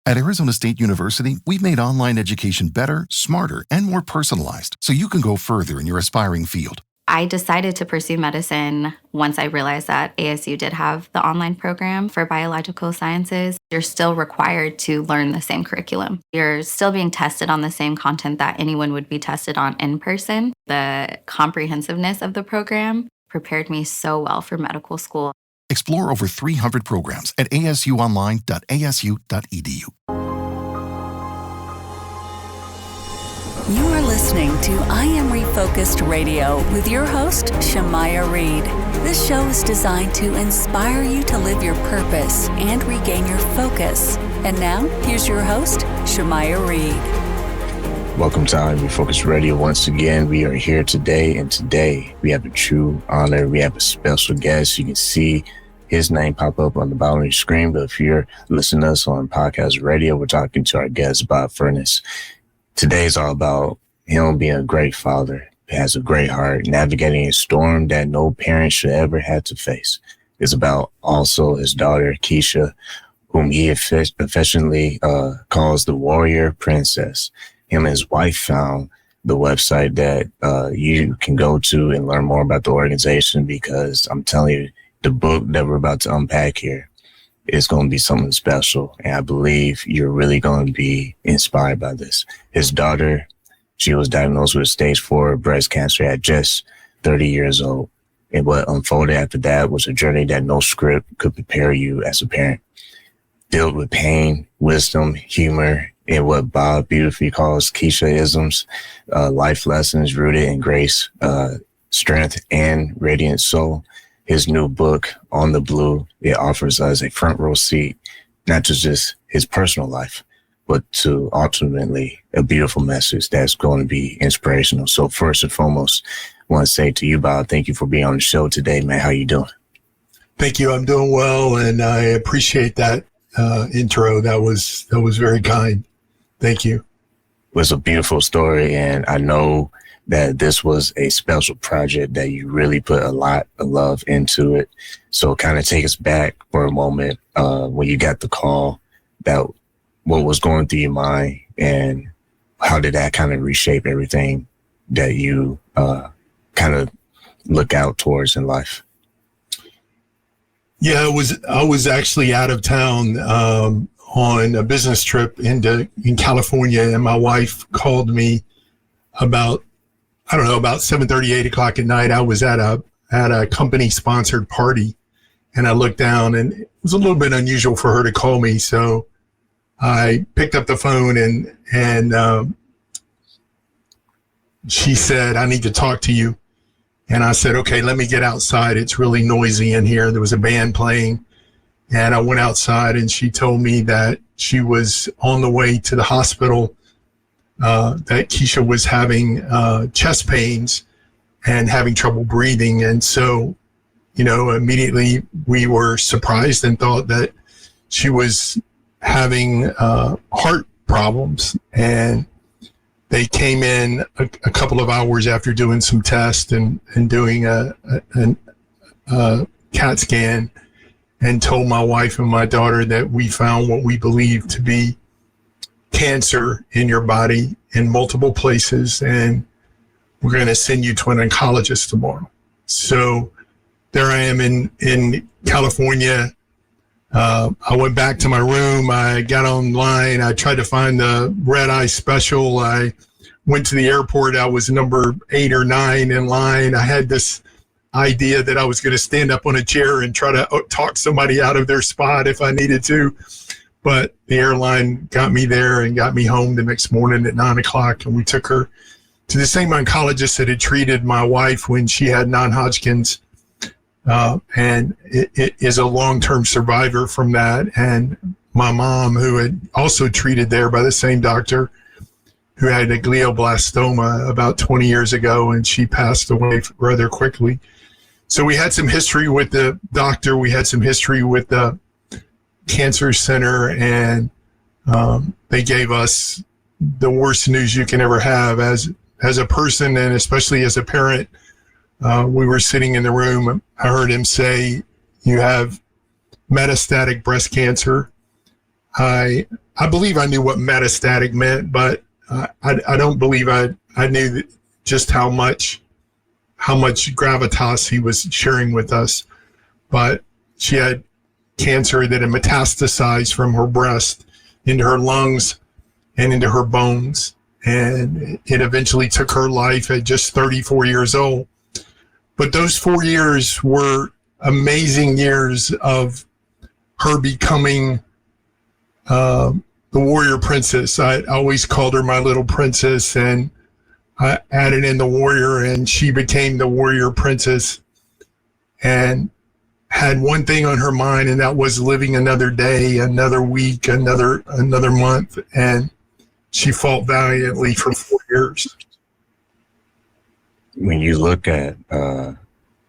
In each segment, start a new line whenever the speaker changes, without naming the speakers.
At Arizona State University, we've made online education better, smarter, and more personalized so you can go further in your aspiring field.
I decided to pursue medicine once I realized that ASU did have the online program for biological sciences. You're still required to learn the same curriculum. You're still being tested on the same content that anyone would be tested on in person. The comprehensiveness of the program prepared me so well for medical school.
Explore over 300 programs at asuonline.asu.edu.
You are listening to I Am Refocused Radio with your host, Shamaya Reed. This show is designed to inspire you to live your purpose and regain your focus. And now, here's your host, Shamaya Reed.
Welcome to I Am Refocused Radio. Once again, we are here today, and today we have a true honor. We have a special guest. You can see his name pop up on the bottom of your screen, but if you're listening to us on podcast radio, we're talking to our guest, Bob Furniss. Today is all about him being a great father, has a great heart, navigating a storm that no parent should ever have to face. It's about also his daughter, Keesha, whom he affectionately calls the warrior princess. Him and his wife found the website that you can go to and learn more about the organization, because I'm telling you, the book that we're about to unpack here is going to be something special. And I believe you're really going to be inspired by this. His daughter, she was diagnosed with stage 4 breast cancer at just 30 years old. And what unfolded after that was a journey that no script could prepare you as a parent. Filled with pain, wisdom, humor, and what Bob beautifully calls Keesha-isms, life lessons rooted in grace, strength, and radiant soul. His new book, On the Blue, it offers us a front row seat, not to just his personal life, but to ultimately a beautiful message that's going to be inspirational. So first and foremost, I want to say to you, Bob, thank you for being on the show today, man. How you doing?
Thank you. I'm doing well, and I appreciate that intro. That was very kind. Thank you.
It was a beautiful story, and I know that this was a special project that you really put a lot of love into it. So kind of take us back for a moment when you got the call, that what was going through your mind, and how did that kind of reshape everything that you kind of look out towards in life?
Yeah, I was actually out of town on a business trip in California, and my wife called me about 7:30, 8 o'clock at night. I was at a company sponsored party, and I looked down, and it was a little bit unusual for her to call me. So I picked up the phone, and she said, "I need to talk to you." And I said, "Okay, let me get outside. It's really noisy in here." There was a band playing, and I went outside, and she told me that she was on the way to the hospital, that Keesha was having chest pains and having trouble breathing. And so, immediately we were surprised and thought that she was having heart problems. And they came in a couple of hours after doing some tests and doing a CAT scan, and told my wife and my daughter that we found what we believe to be cancer in your body in multiple places, and we're going to send you to an oncologist tomorrow. So there I am in California. I went back to my room. I got online. I tried to find the red eye special. I went to the airport. I was number 8 or 9 in line. I had this idea that I was going to stand up on a chair and try to talk somebody out of their spot if I needed to. But the airline got me there and got me home the next morning at 9 o'clock. And we took her to the same oncologist that had treated my wife when she had non-Hodgkin's. And it is a long-term survivor from that. And my mom, who had also treated there by the same doctor, who had a glioblastoma about 20 years ago, and she passed away rather quickly. So we had some history with the doctor. We had some history with the cancer center, and they gave us the worst news you can ever have as a person, and especially as a parent. We were sitting in the room. I heard him say, "You have metastatic breast cancer." I I believe I knew what metastatic meant, but I don't believe I knew that just how much gravitas he was sharing with us. But she had cancer that had metastasized from her breast into her lungs and into her bones. And it eventually took her life at just 34 years old. But those 4 years were amazing years of her becoming the warrior princess. I always called her my little princess, and I added in the warrior, and she became the warrior princess and had one thing on her mind, and that was living another day, another week, another month. And she fought valiantly for 4 years.
When you look at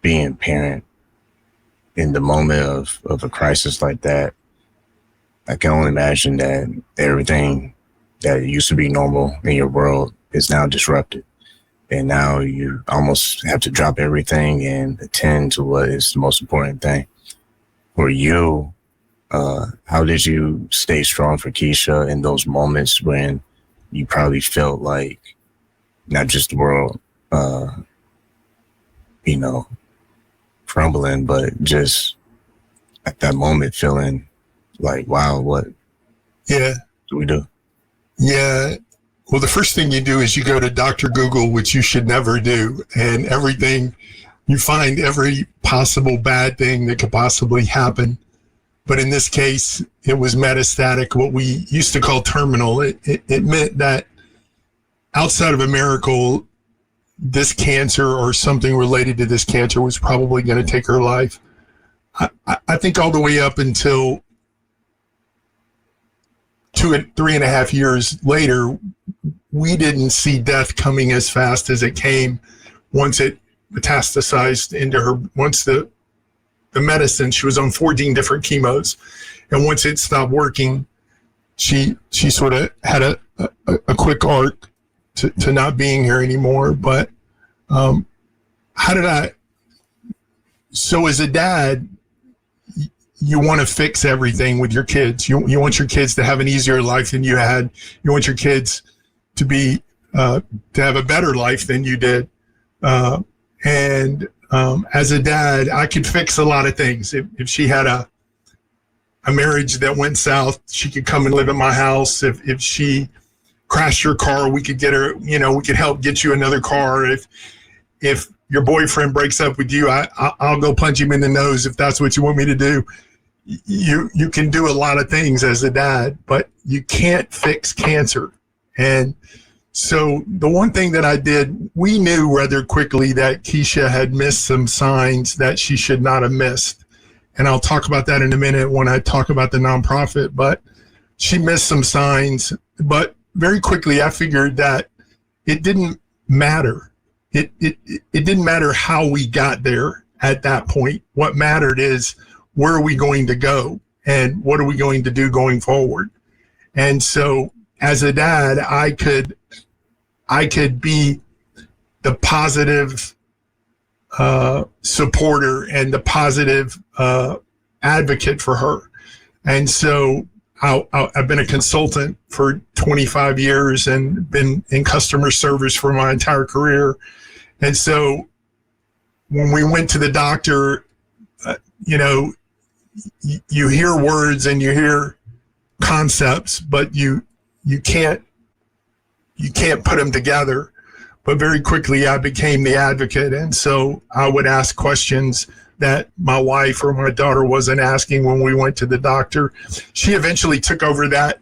being a parent in the moment of a crisis like that, I can only imagine that everything that used to be normal in your world is now disrupted. And now you almost have to drop everything and attend to what is the most important thing. For you, how did you stay strong for Keesha in those moments when you probably felt like not just the world, crumbling, but just at that moment feeling like, wow, what do we do?
Yeah. Well, the first thing you do is you go to Dr. Google, which you should never do. And you find every possible bad thing that could possibly happen. But in this case, it was metastatic, what we used to call terminal. It meant that outside of a miracle, this cancer or something related to this cancer was probably going to take her life. I think all the way up until 3.5 years later, we didn't see death coming as fast as it came once it metastasized into her. Once the medicine, she was on 14 different chemos, and once it stopped working, she sort of had a quick arc to not being here anymore. But so as a dad, you want to fix everything with your kids. You want your kids to have an easier life than you had. You want your kids to be to have a better life than you did. And as a dad, I could fix a lot of things. If she had a marriage that went south, she could come and live at my house. If she crashed her car, we could get her, we could help get you another car. If your boyfriend breaks up with you, I'll go punch him in the nose if that's what you want me to do. You can do a lot of things as a dad, but you can't fix cancer. And so the one thing that I did, we knew rather quickly that Keesha had missed some signs that she should not have missed. And I'll talk about that in a minute when I talk about the nonprofit, but she missed some signs. But very quickly, I figured that it didn't matter. It didn't matter how we got there at that point. What mattered is, where are we going to go and what are we going to do going forward? And so as a dad, I could be the positive supporter and the positive advocate for her. And so I've been a consultant for 25 years and been in customer service for my entire career. And so when we went to the doctor, you hear words and you hear concepts, but you can't put them together. But very quickly I became the advocate. And so I would ask questions that my wife or my daughter wasn't asking when we went to the doctor. She eventually took over that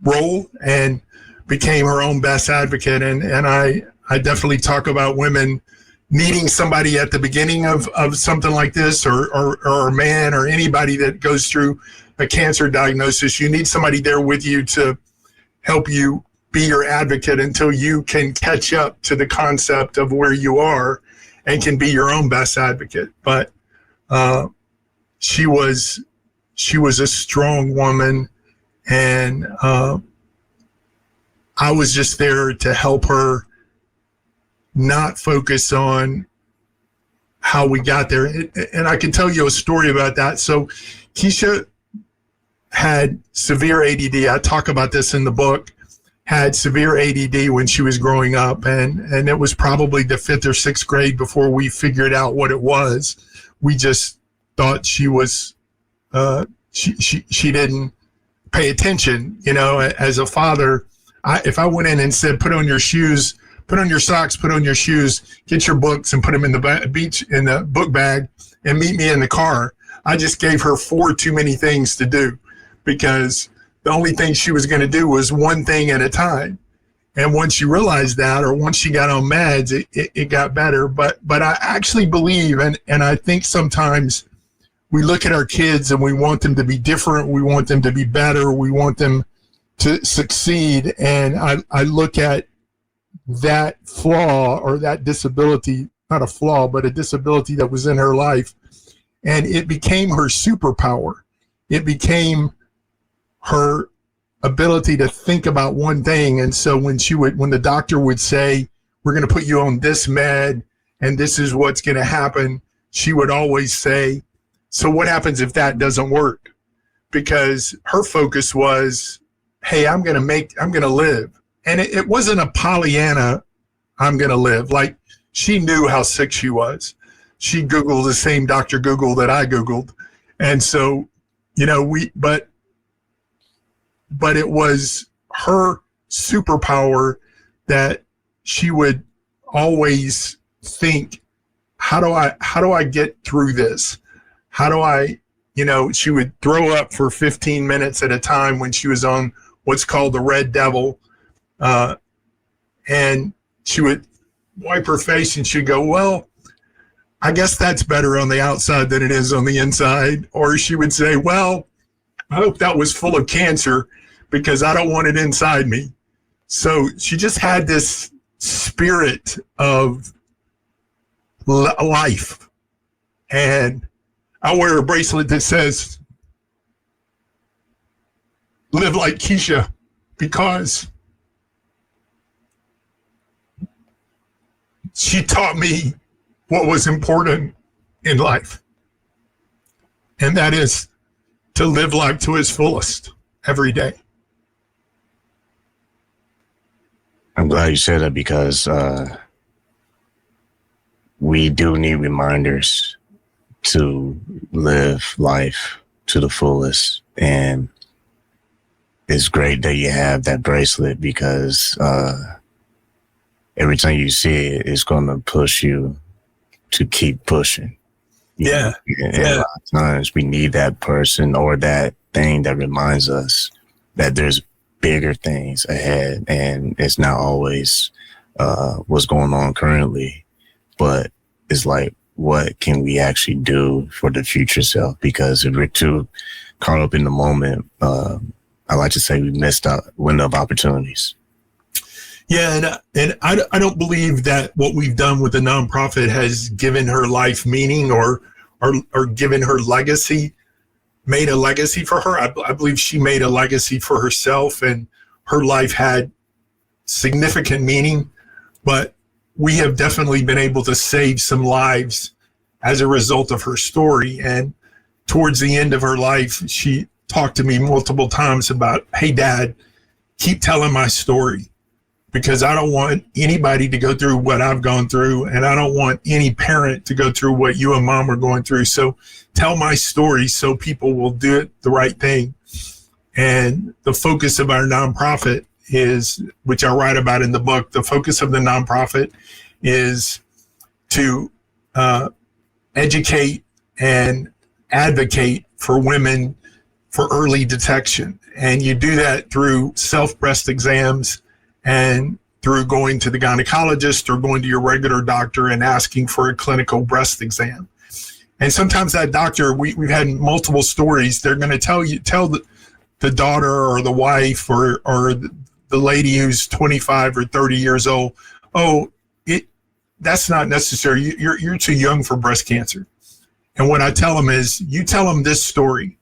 role and became her own best advocate. And I definitely talk about women needing somebody at the beginning of something like this, or a man or anybody that goes through a cancer diagnosis. You need somebody there with you to help you be your advocate until you can catch up to the concept of where you are and can be your own best advocate. But she was a strong woman, and I was just there to help her not focus on how we got there. And I can tell you a story about that. So Keesha had severe ADD. I talk about this in the book. Had severe ADD when she was growing up, and it was probably the 5th or 6th grade before we figured out what it was. We just thought she was she didn't pay attention. You know, as a father, if I went in and said, put on your shoes, put on your socks, put on your shoes, get your books and put them in the book bag and meet me in the car, I just gave her 4 too many things to do, because the only thing she was going to do was one thing at a time. And once she realized that, or once she got on meds, it got better. But I actually believe, and I think sometimes we look at our kids and we want them to be different. We want them to be better. We want them to succeed. And I look at that flaw, or that disability, not a flaw, but a disability that was in her life. And it became her superpower. It became her ability to think about one thing. And so when the doctor would say, we're going to put you on this med and this is what's going to happen, she would always say, so what happens if that doesn't work? Because her focus was, hey, I'm going to live. And it wasn't a Pollyanna, I'm going to live. Like, she knew how sick she was. She Googled the same Dr. Google that I Googled. And so, you know, but it was her superpower that she would always think, how do I get through this? How do I, you know, she would throw up for 15 minutes at a time when she was on what's called the Red Devil. And she would wipe her face and she'd go, well, I guess that's better on the outside than it is on the inside. Or she would say, well, I hope that was full of cancer because I don't want it inside me. So she just had this spirit of life. And I wear a bracelet that says, live like Keesha, because she taught me what was important in life. And that is to live life to its fullest every day.
I'm glad you said that, because we do need reminders to live life to the fullest. And it's great that you have that bracelet, because every time you see it, it's going to push you to keep pushing.
Yeah.
And a lot of times we need that person or that thing that reminds us that there's bigger things ahead, and it's not always what's going on currently, but it's like, what can we actually do for the future self? Because if we're too caught up in the moment, I like to say we missed out window of opportunities.
Yeah, and I don't believe that what we've done with the nonprofit has given her life meaning or given her legacy, made a legacy for her. I believe she made a legacy for herself, and her life had significant meaning. But we have definitely been able to save some lives as a result of her story. And towards the end of her life, she talked to me multiple times about, hey, Dad, keep telling my story, because I don't want anybody to go through what I've gone through, and I don't want any parent to go through what you and Mom are going through. So tell my story so people will do it the right thing. And the focus of our nonprofit is, which I write about in the book, the focus of the nonprofit is to educate and advocate for women for early detection. And you do that through self-breast exams and through going to the gynecologist or going to your regular doctor and asking for a clinical breast exam. And sometimes that doctor, we've had multiple stories, they're going to tell the daughter or the wife or the lady who's 25 or 30 years old, oh, that's not necessary. You're too young for breast cancer. And what I tell them is, you tell them this story.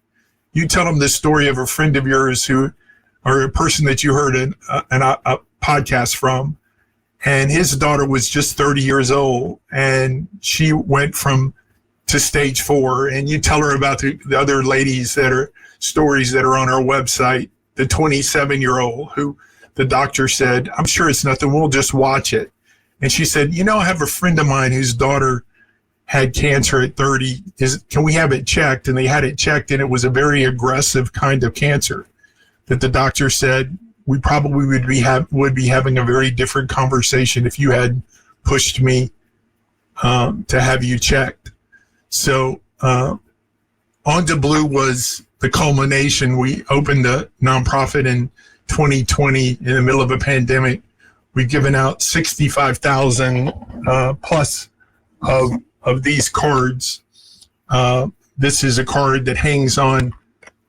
You tell them this story of a friend of yours who, or a person that you heard a podcast from, and his daughter was just 30 years old, and she went from to stage 4, and you tell her about the other ladies that are stories that are on our website. The 27-year-old who the doctor said, I'm sure it's nothing, we'll just watch it. And she said, I have a friend of mine whose daughter had cancer at 30. Can we have it checked? And they had it checked, and it was a very aggressive kind of cancer that the doctor said, we probably would be having a very different conversation if you had pushed me to have you checked. So On to Blue was the culmination. We opened the nonprofit in 2020 in the middle of a pandemic. We've given out 65,000 plus of these cards. This is a card that hangs on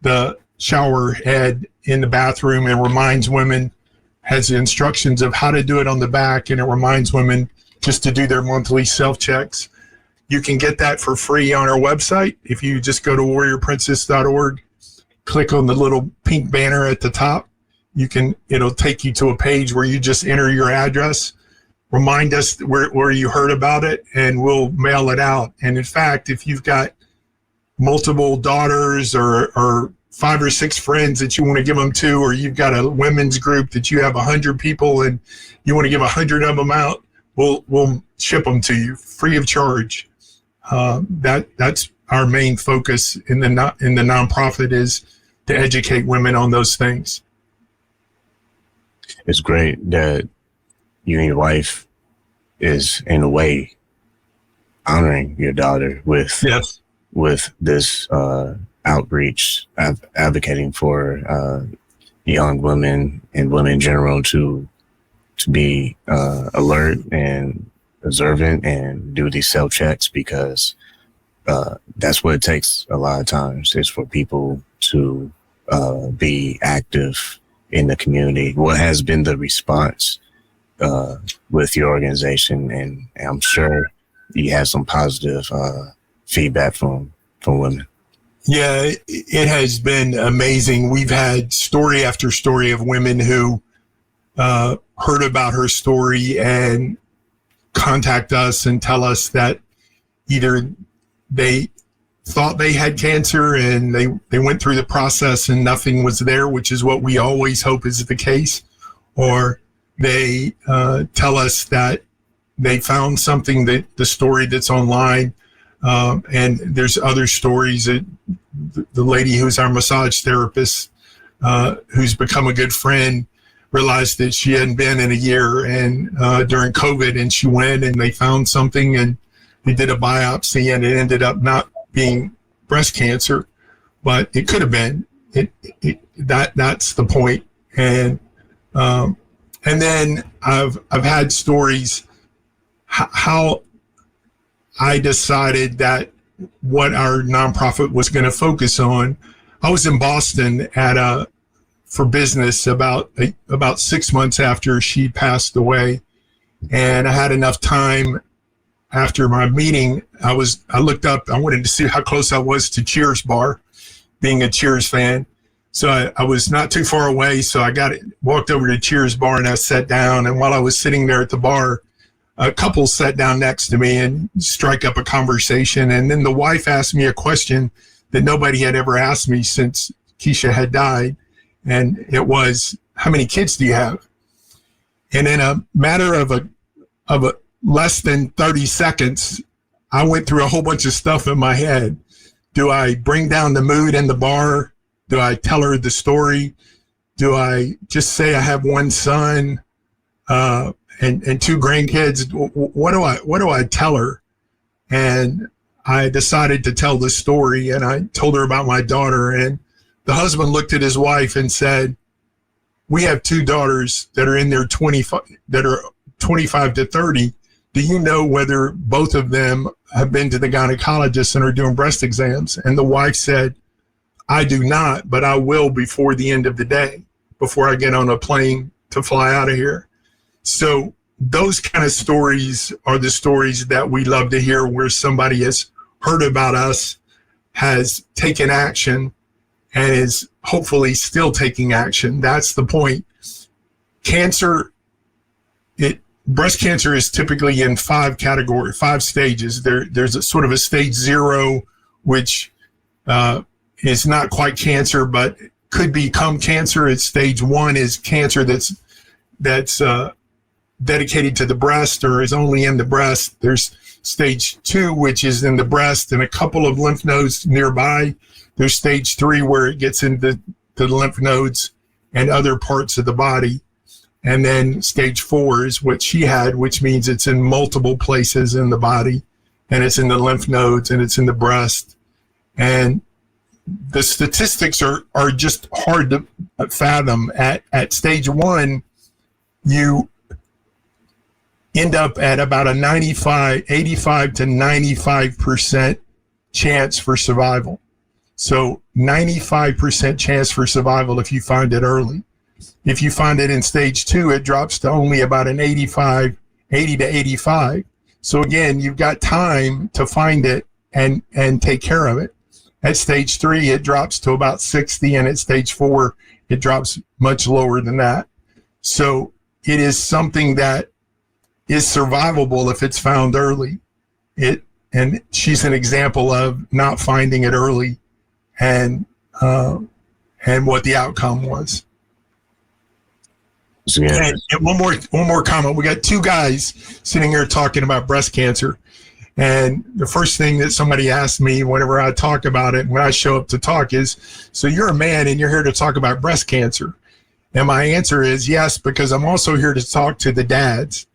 the shower head in the bathroom and reminds women, has the instructions of how to do it on the back, and it reminds women just to do their monthly self-checks. You can get that for free on our website. If you just go to warriorprincess.org, click on the little pink banner at the top, it'll take you to a page where you just enter your address, remind us where you heard about it, and we'll mail it out. And in fact, if you've got multiple daughters or 5 or 6 friends that you want to give them to, or you've got a women's group that you have 100 people and you want to give 100 of them out, we'll ship them to you free of charge. That's our main focus in the nonprofit, is to educate women on those things.
It's great that you and your wife is, in a way, honoring your daughter with this outreach, advocating for young women and women in general to be alert and observant and do these self-checks, because that's what it takes a lot of times, is for people to be active in the community. What has been the response with your organization? And I'm sure you have some positive feedback from women.
Yeah, it has been amazing. We've had story after story of women who heard about her story and contact us and tell us that either they thought they had cancer and they went through the process and nothing was there, which is what we always hope is the case, or they tell us that they found something, that the story that's online, and there's other stories that the lady who's our massage therapist, who's become a good friend, realized that she hadn't been in a year, and during COVID, and she went and they found something and they did a biopsy, and it ended up not being breast cancer, but it could have been. That's the point. And then I've had stories how I decided that what our nonprofit was going to focus on. I was in Boston for business about 6 months after she passed away, and I had enough time after my meeting. I looked up, I wanted to see how close I was to Cheers bar, being a Cheers fan. So I was not too far away. So I walked over to Cheers bar and I sat down. And while I was sitting there at the bar, a couple sat down next to me and strike up a conversation. And then the wife asked me a question that nobody had ever asked me since Keesha had died. And it was, how many kids do you have? And in a matter of a less than 30 seconds, I went through a whole bunch of stuff in my head. Do I bring down the mood in the bar? Do I tell her the story? Do I just say I have one son and 2 grandkids? What do I tell her? And I decided to tell the story, and I told her about my daughter. And the husband looked at his wife and said, we have 2 daughters that are in their 25 to 30. Do you know whether both of them have been to the gynecologist and are doing breast exams? And the wife said, I do not, but I will before the end of the day, before I get on a plane to fly out of here. So those kind of stories are the stories that we love to hear, where somebody has heard about us, has taken action, and is hopefully still taking action. That's the point. Cancer, breast cancer is typically in 5 stages. There's a sort of a stage 0, which is not quite cancer, but could become cancer. It's stage 1 is cancer that's dedicated to the breast or is only in the breast. There's stage 2, which is in the breast and a couple of lymph nodes nearby. There's stage 3 where it gets into the lymph nodes and other parts of the body. And then stage 4 is what she had, which means it's in multiple places in the body, and it's in the lymph nodes and it's in the breast. And the statistics are just hard to fathom. At stage 1, you end up at about a 85 to 95% chance for survival. So 95% chance for survival if you find it early. If you find it in stage 2, it drops to only about an 80 to 85. So again, you've got time to find it and take care of it. At stage 3, it drops to about 60, and at stage 4, it drops much lower than that. So it is something that is survivable if it's found early. And she's an example of not finding it early and what the outcome was.
Yeah.
And one more comment. We got 2 guys sitting here talking about breast cancer. And the first thing that somebody asked me whenever I talk about it, when I show up to talk, is, so you're a man and you're here to talk about breast cancer? And my answer is yes, because I'm also here to talk to the dads.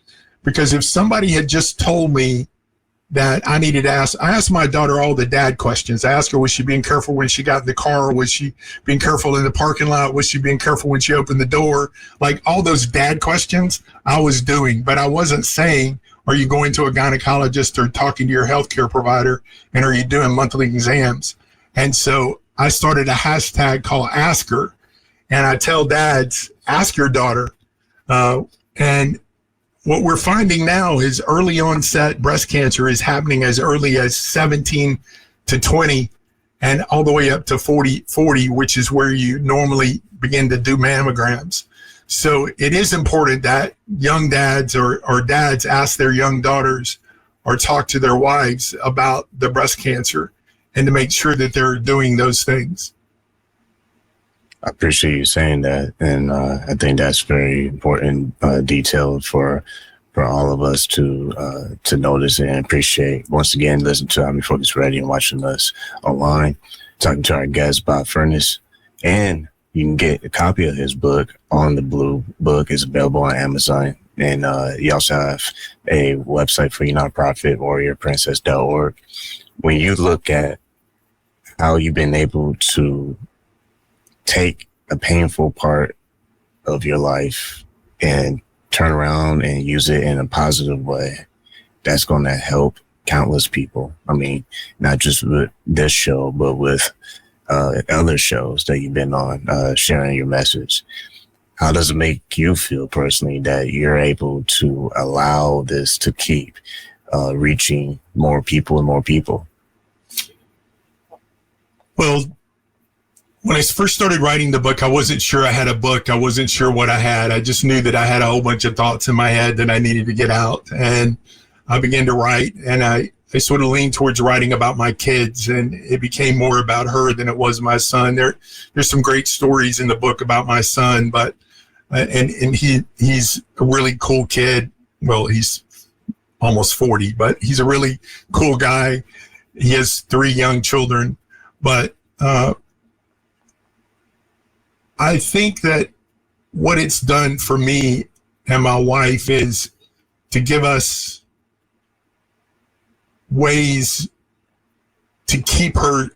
Because if somebody had just told me that I needed to ask, I asked my daughter all the dad questions. I asked her, was she being careful when she got in the car? Was she being careful in the parking lot? Was she being careful when she opened the door? Like all those dad questions I was doing, but I wasn't saying, are you going to a gynecologist or talking to your healthcare provider? And are you doing monthly exams? And so I started a hashtag called Ask Her. And I tell dads, ask your daughter. And what we're finding now is early onset breast cancer is happening as early as 17 to 20 and all the way up to 40, which is where you normally begin to do mammograms. So it is important that young dads or dads ask their young daughters or talk to their wives about the breast cancer and to make sure that they're doing those things.
I appreciate you saying that, and I think that's very important detail for all of us to notice and appreciate. Once again, listen to I'm Refocused Radio and watching us online, talking to our guest Bob Furniss, and you can get a copy of his book on the Blue Book. It's available on Amazon, and you also have a website for your nonprofit, warriorprincess.org. When you look at how you've been able to take a painful part of your life and turn around and use it in a positive way, that's going to help countless people. I mean, not just with this show, but with other shows that you've been on, sharing your message. How does it make you feel personally that you're able to allow this to keep reaching more people and more people?
Well, when I first started writing the book, I wasn't sure I had a book. I wasn't sure what I had. I just knew that I had a whole bunch of thoughts in my head that I needed to get out. And I began to write, and I sort of leaned towards writing about my kids, and it became more about her than it was my son. There's some great stories in the book about my son, but and he's a really cool kid. Well, he's almost 40, but he's a really cool guy. He has 3 young children, but I think that what it's done for me and my wife is to give us ways to keep her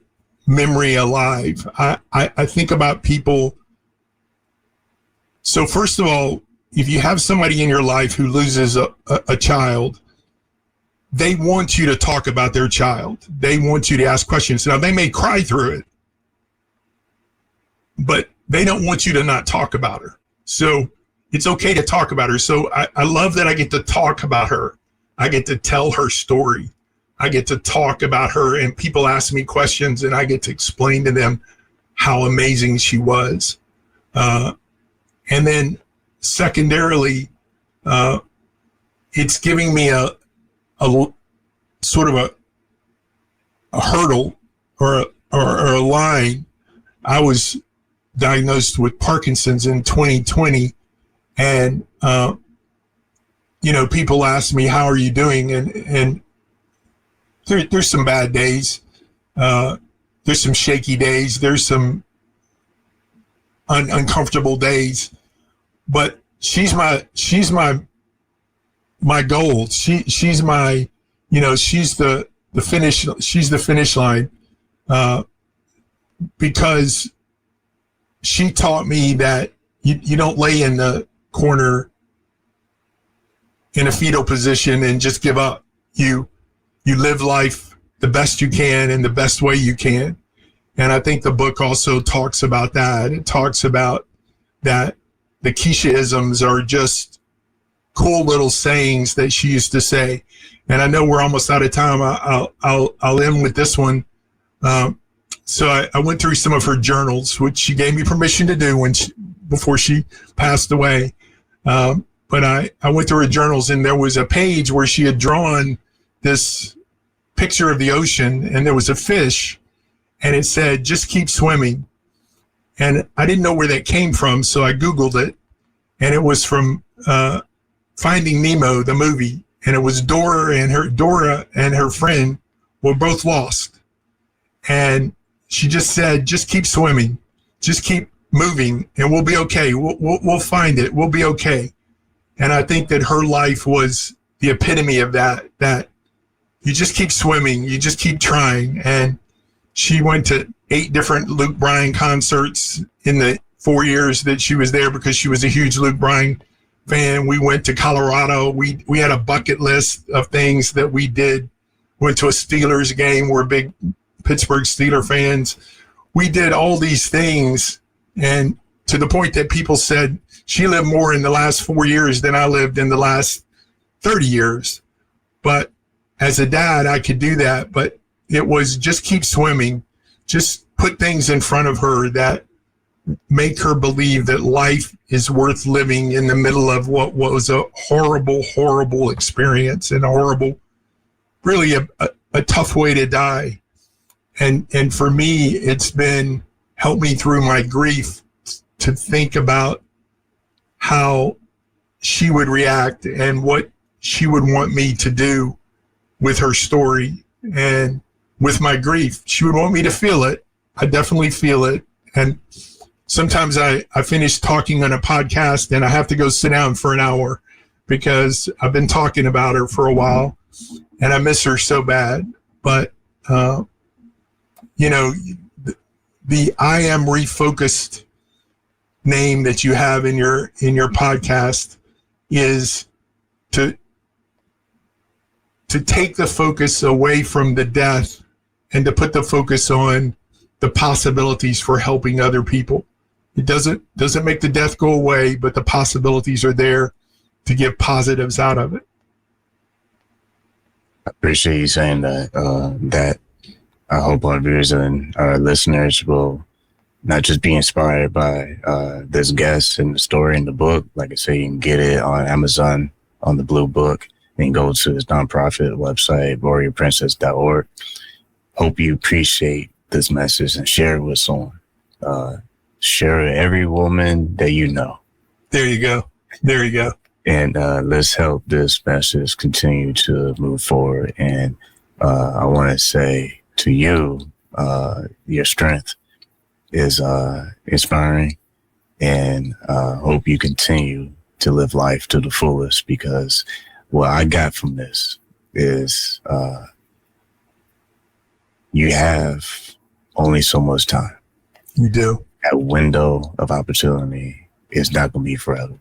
memory alive. I think about people. So first of all, if you have somebody in your life who loses a child, they want you to talk about their child. They want you to ask questions. Now, they may cry through it, but they don't want you to not talk about her. So it's okay to talk about her. So I love that I get to talk about her. I get to tell her story. I get to talk about her, and people ask me questions, and I get to explain to them how amazing she was. And then secondarily, it's giving me a sort of a hurdle or a line. I was diagnosed with Parkinson's in 2020, and people ask me, how are you doing? And there's some bad days. There's some shaky days. There's some uncomfortable days, but she's my goal. She's my, she's the finish line, because she taught me that you don't lay in the corner in a fetal position and just give up. You live life the best you can in the best way you can. And I think the book also talks about that. It talks about that the Keesha-isms are just cool little sayings that she used to say. And I know we're almost out of time. I'll end with this one. So I went through some of her journals, which she gave me permission to do before she passed away. But I went through her journals, and there was a page where she had drawn this picture of the ocean, and there was a fish, and it said, just keep swimming. And I didn't know where that came from, so I Googled it, and it was from Finding Nemo, the movie. And it was Dora and her friend were both lost. And she just said, just keep swimming, just keep moving, and we'll be okay. We'll find it. We'll be okay. And I think that her life was the epitome of that you just keep swimming, you just keep trying. And she went to 8 different Luke Bryan concerts in the 4 years that she was there, because she was a huge Luke Bryan fan. We went to Colorado. We had a bucket list of things that we did. Went to a Steelers game. We're big Pittsburgh Steelers fans. We did all these things, and to the point that people said she lived more in the last 4 years than I lived in the last 30 years. But as a dad, I could do that. But it was just keep swimming, just put things in front of her that make her believe that life is worth living in the middle of what was a horrible, horrible experience, and a horrible, really a tough way to die. And for me, it's been helped me through my grief to think about how she would react and what she would want me to do with her story and with my grief. She would want me to feel it. I definitely feel it. And sometimes I finish talking on a podcast and I have to go sit down for an hour, because I've been talking about her for a while and I miss her so bad. But, the I Am Refocused name that you have in your podcast is to take the focus away from the death and to put the focus on the possibilities for helping other people. It doesn't make the death go away, but the possibilities are there to get positives out of it.
I appreciate you saying that. That I hope our viewers and our listeners will not just be inspired by this guest and the story in the book. Like I say, you can get it on Amazon on the Blue Book, and go to his nonprofit website, warriorprincess.org. Hope you appreciate this message and share it with someone. Share it with every woman that you know.
There you go.
And let's help this message continue to move forward. And I want to say to you, your strength is inspiring, and hope you continue to live life to the fullest, because what I got from this is you have only so much time.
You do.
That window of opportunity is not going to be forever.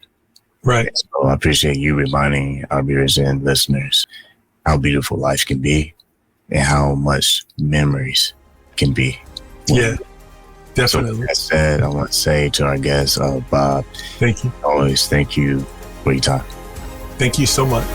Right.
So I appreciate you reminding our viewers and listeners how beautiful life can be and how much memories can be.
Yeah, definitely.
So that said, I want to say to our guest, Bob,
thank you.
Always thank you for your time.
Thank you so much.